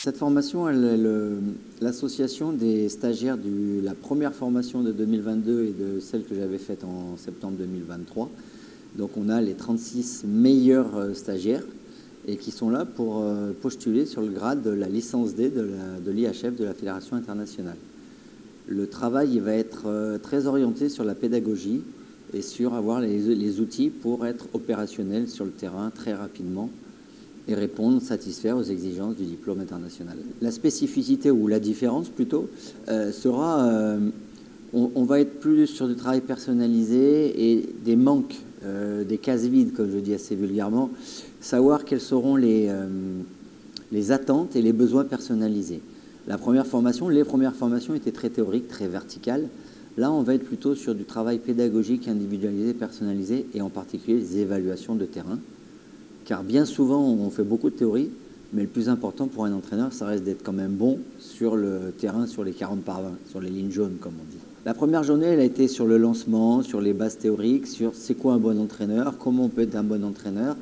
Cette formation, l'association des stagiaires de la première formation de 2022 et de celle que j'avais faite en septembre 2023. Donc on a les 36 meilleurs stagiaires et qui sont là pour postuler sur le grade de la licence D de l'IHF de la Fédération internationale. Le travail il va être très orienté sur la pédagogie et sur avoir les outils pour être opérationnel sur le terrain très rapidement et répondre, satisfaire aux exigences du diplôme international. La spécificité, ou la différence plutôt, sera, on va être plus sur du travail personnalisé et des manques, des cases vides, comme je dis assez vulgairement, savoir quelles seront les attentes et les besoins personnalisés. Les premières formations étaient très théoriques, très verticales. Là, on va être plutôt sur du travail pédagogique, individualisé, personnalisé, et en particulier les évaluations de terrain. Car bien souvent, on fait beaucoup de théorie, mais le plus important pour un entraîneur, ça reste d'être quand même bon sur le terrain, sur les 40 par 20, sur les lignes jaunes, comme on dit. La première journée, elle a été sur le lancement, sur les bases théoriques, sur c'est quoi un bon entraîneur, comment on peut être un bon entraîneur,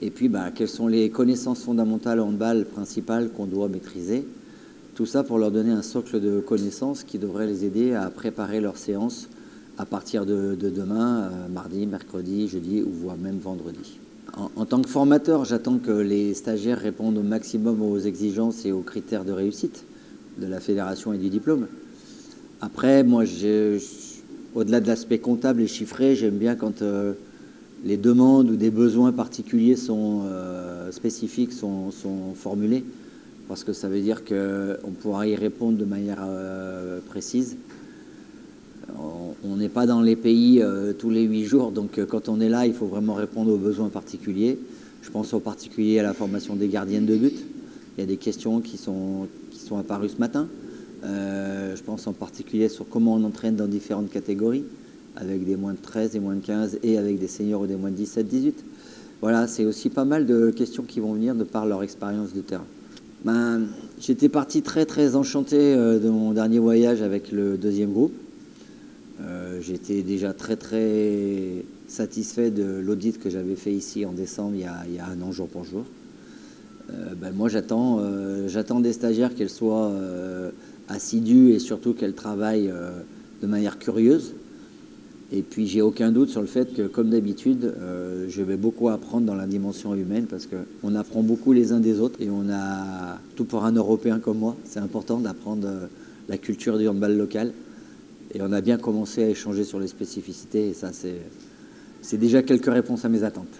et puis quelles sont les connaissances fondamentales en handball principales qu'on doit maîtriser. Tout ça pour leur donner un socle de connaissances qui devrait les aider à préparer leur séance à partir de demain, mardi, mercredi, jeudi, ou voire même vendredi. En tant que formateur, j'attends que les stagiaires répondent au maximum aux exigences et aux critères de réussite de la fédération et du diplôme. Après, moi, au-delà de l'aspect comptable et chiffré, j'aime bien quand les demandes ou des besoins particuliers sont spécifiques, sont formulés, parce que ça veut dire qu'on pourra y répondre de manière précise. On n'est pas dans les pays tous les 8 jours, donc quand on est là, il faut vraiment répondre aux besoins particuliers. Je pense en particulier à la formation des gardiennes de but. Il y a des questions qui sont apparues ce matin. Je pense en particulier sur comment on entraîne dans différentes catégories, avec des moins de 13, des moins de 15 et avec des seniors ou des moins de 17, 18. Voilà, c'est aussi pas mal de questions qui vont venir de par leur expérience de terrain. J'étais parti très enchanté de mon dernier voyage avec le deuxième groupe. J'étais déjà très satisfait de l'audit que j'avais fait ici en décembre, il y a un an jour pour jour. Moi, j'attends des stagiaires qu'elles soient assidues et surtout qu'elles travaillent de manière curieuse. Et puis, j'ai aucun doute sur le fait que, comme d'habitude, je vais beaucoup apprendre dans la dimension humaine parce qu'on apprend beaucoup les uns des autres et on a, tout pour un Européen comme moi, c'est important d'apprendre la culture du handball local. Et on a bien commencé à échanger sur les spécificités et ça, c'est déjà quelques réponses à mes attentes.